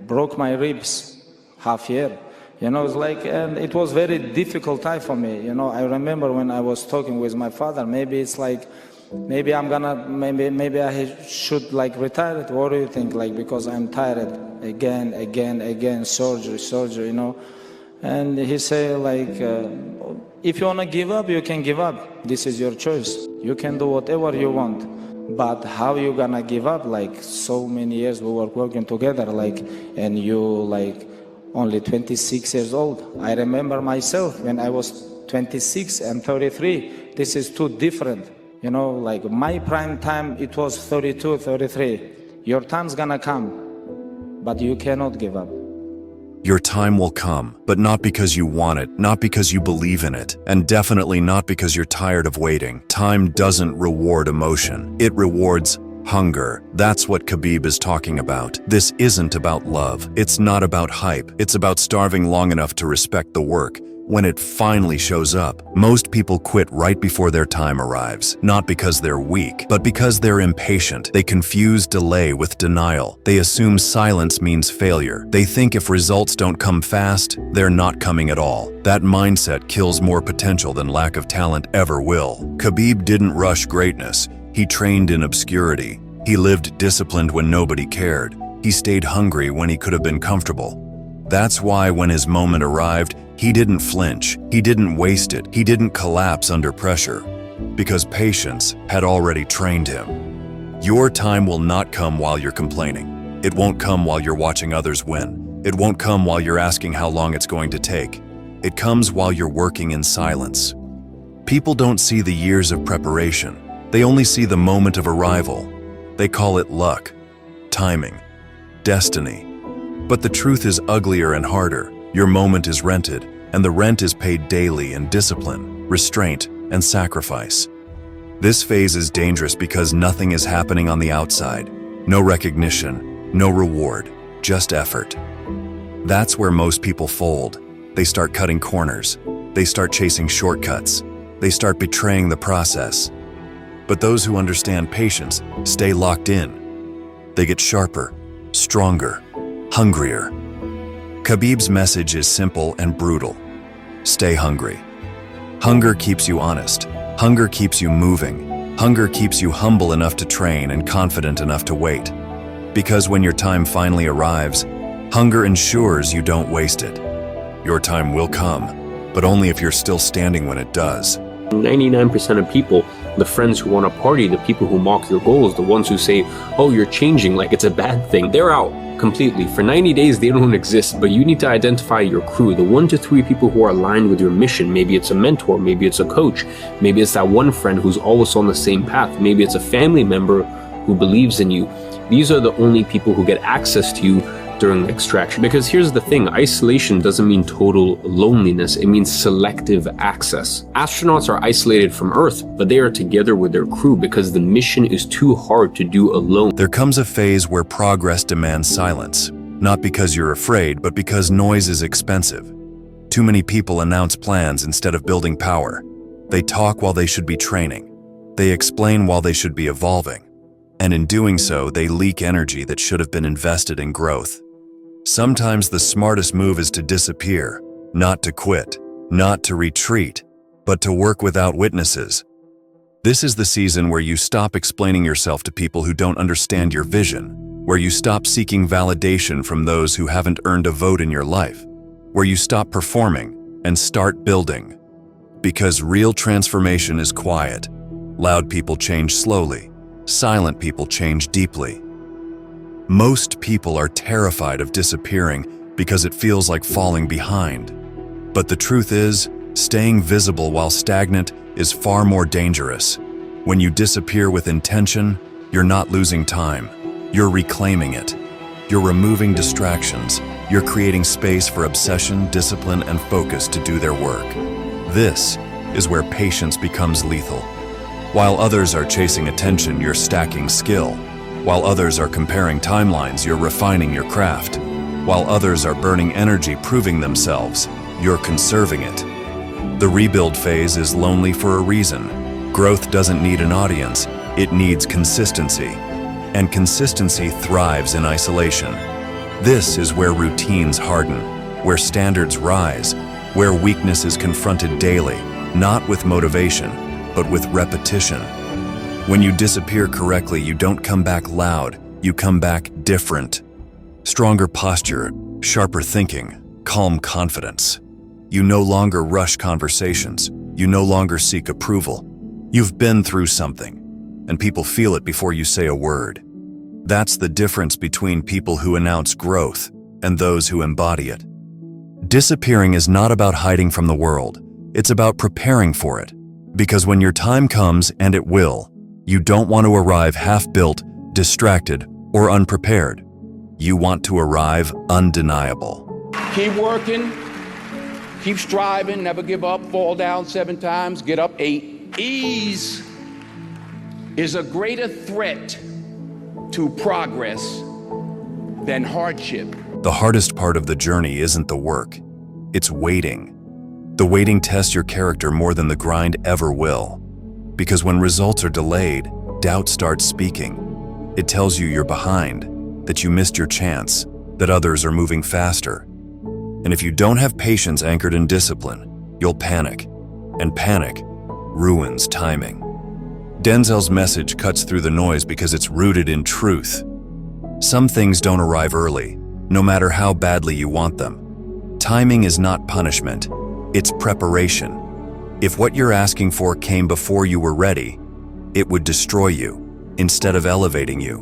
broke my ribs half year. It's like, and it was very difficult time for me. I remember when I was talking with my father, maybe it's like, maybe I should like retire it. What do you think? Like, because I'm tired again, surgery, And he said like, if you want to give up, you can give up. This is your choice. You can do whatever you want. But how you gonna give up? Like, so many years we were working together, like, and you like only 26 years old. I remember myself when I was 26 and 33. This is too different. Like my prime time, it was 32, 33. Your time's gonna come, but you cannot give up. Your time will come, but not because you want it, not because you believe in it, and definitely not because you're tired of waiting. Time doesn't reward emotion. It rewards hunger. That's what Khabib is talking about. This isn't about love. It's not about hype. It's about starving long enough to respect the work. When it finally shows up, most people quit right before their time arrives, not because they're weak, but because they're impatient. They confuse delay with denial. They assume silence means failure. They think if results don't come fast, they're not coming at all. That mindset kills more potential than lack of talent ever will. Khabib didn't rush greatness. He trained in obscurity. He lived disciplined when nobody cared. He stayed hungry when he could have been comfortable. That's why when his moment arrived, he didn't flinch, he didn't waste it, he didn't collapse under pressure, because patience had already trained him. Your time will not come while you're complaining. It won't come while you're watching others win. It won't come while you're asking how long it's going to take. It comes while you're working in silence. People don't see the years of preparation. They only see the moment of arrival. They call it luck, timing, destiny. But the truth is uglier and harder. Your moment is rented, and the rent is paid daily in discipline, restraint, and sacrifice. This phase is dangerous because nothing is happening on the outside. No recognition, no reward, just effort. That's where most people fold. They start cutting corners. They start chasing shortcuts. They start betraying the process. But those who understand patience stay locked in. They get sharper, stronger, hungrier. Khabib's message is simple and brutal. Stay hungry. Hunger keeps you honest. Hunger keeps you moving. Hunger keeps you humble enough to train and confident enough to wait. Because when your time finally arrives, hunger ensures you don't waste it. Your time will come, but only if you're still standing when it does. 99% of people, the friends who want to party, the people who mock your goals, the ones who say, oh, you're changing like it's a bad thing, they're out completely. For 90 days, they don't exist, but you need to identify your crew, the 1 to 3 people who are aligned with your mission. Maybe it's a mentor, maybe it's a coach, maybe it's that one friend who's always on the same path, maybe it's a family member who believes in you. These are the only people who get access to you during extraction. Because here's the thing, isolation doesn't mean total loneliness, it means selective access. Astronauts are isolated from Earth, but they are together with their crew because the mission is too hard to do alone. There comes a phase where progress demands silence, not because you're afraid, but because noise is expensive. Too many people announce plans instead of building power. They talk while they should be training. They explain while they should be evolving. And in doing so, they leak energy that should have been invested in growth. Sometimes the smartest move is to disappear, not to quit, not to retreat, but to work without witnesses. This is the season where you stop explaining yourself to people who don't understand your vision, where you stop seeking validation from those who haven't earned a vote in your life, where you stop performing and start building. Because real transformation is quiet. Loud people change slowly. Silent people change deeply. Most people are terrified of disappearing because it feels like falling behind. But the truth is, staying visible while stagnant is far more dangerous. When you disappear with intention, you're not losing time. You're reclaiming it. You're removing distractions. You're creating space for obsession, discipline, and focus to do their work. This is where patience becomes lethal. While others are chasing attention, you're stacking skill. While others are comparing timelines, you're refining your craft. While others are burning energy proving themselves, you're conserving it. The rebuild phase is lonely for a reason. Growth doesn't need an audience, it needs consistency. And consistency thrives in isolation. This is where routines harden, where standards rise, where weakness is confronted daily, not with motivation, but with repetition. When you disappear correctly, you don't come back loud, you come back different. Stronger posture, sharper thinking, calm confidence. You no longer rush conversations, you no longer seek approval. You've been through something, and people feel it before you say a word. That's the difference between people who announce growth and those who embody it. Disappearing is not about hiding from the world, it's about preparing for it. Because when your time comes, and it will, you don't want to arrive half-built, distracted, or unprepared. You want to arrive undeniable. Keep working, keep striving, never give up, fall down 7 times, get up 8. Ease is a greater threat to progress than hardship. The hardest part of the journey isn't the work, it's waiting. The waiting tests your character more than the grind ever will. Because when results are delayed, doubt starts speaking. It tells you you're behind, that you missed your chance, that others are moving faster. And if you don't have patience anchored in discipline, you'll panic. And panic ruins timing. Denzel's message cuts through the noise because it's rooted in truth. Some things don't arrive early, no matter how badly you want them. Timing is not punishment, it's preparation. If what you're asking for came before you were ready, it would destroy you, instead of elevating you.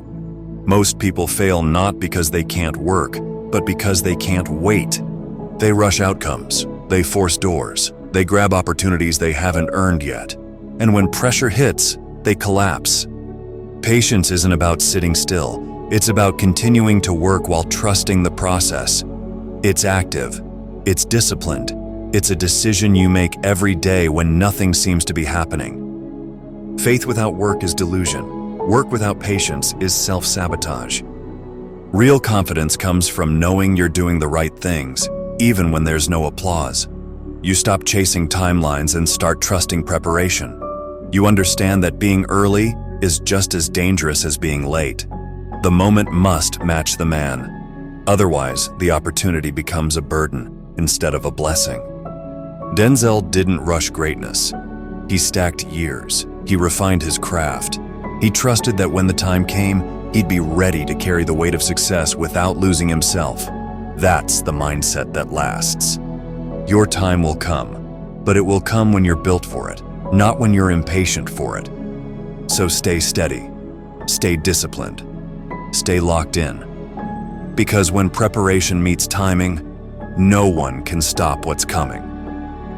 Most people fail not because they can't work, but because they can't wait. They rush outcomes, they force doors, they grab opportunities they haven't earned yet. And when pressure hits, they collapse. Patience isn't about sitting still, it's about continuing to work while trusting the process. It's active, it's disciplined, it's a decision you make every day when nothing seems to be happening. Faith without work is delusion. Work without patience is self-sabotage. Real confidence comes from knowing you're doing the right things, even when there's no applause. You stop chasing timelines and start trusting preparation. You understand that being early is just as dangerous as being late. The moment must match the man. Otherwise, the opportunity becomes a burden instead of a blessing. Denzel didn't rush greatness. He stacked years. He refined his craft. He trusted that when the time came, he'd be ready to carry the weight of success without losing himself. That's the mindset that lasts. Your time will come, but it will come when you're built for it, not when you're impatient for it. So stay steady, stay disciplined, stay locked in. Because when preparation meets timing, no one can stop what's coming.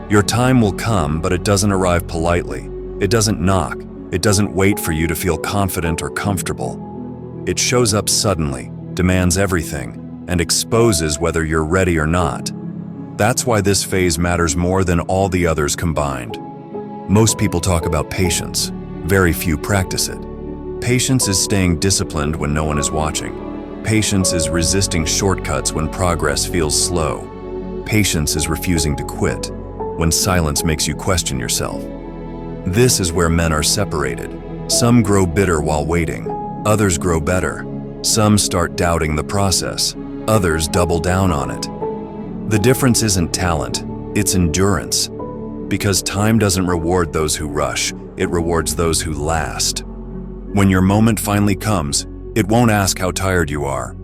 Your time will come, but it doesn't arrive politely. It doesn't knock. It doesn't wait for you to feel confident or comfortable. It shows up suddenly, demands everything, and exposes whether you're ready or not. That's why this phase matters more than all the others combined. Most people talk about patience. Very few practice it. Patience is staying disciplined when no one is watching. Patience is resisting shortcuts when progress feels slow. Patience is refusing to quit when silence makes you question yourself. This is where men are separated. Some grow bitter while waiting. Others grow better. Some start doubting the process. Others double down on it. The difference isn't talent, it's endurance. Because time doesn't reward those who rush, it rewards those who last. When your moment finally comes, it won't ask how tired you are.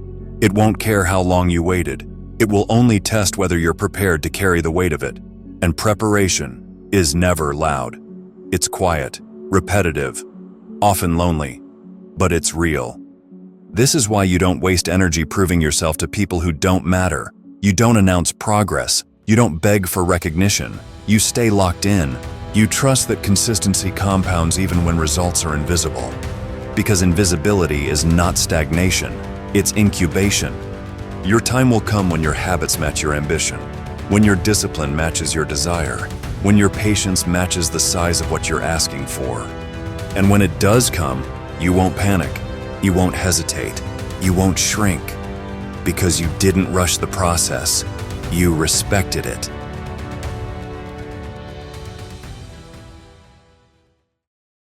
It won't care how long you waited. It will only test whether you're prepared to carry the weight of it. And preparation is never loud. It's quiet, repetitive, often lonely, but it's real. This is why you don't waste energy proving yourself to people who don't matter. You don't announce progress. You don't beg for recognition. You stay locked in. You trust that consistency compounds even when results are invisible. Because invisibility is not stagnation, it's incubation. Your time will come when your habits match your ambition, when your discipline matches your desire, when your patience matches the size of what you're asking for. And when it does come, you won't panic, you won't hesitate, you won't shrink. Because you didn't rush the process, you respected it.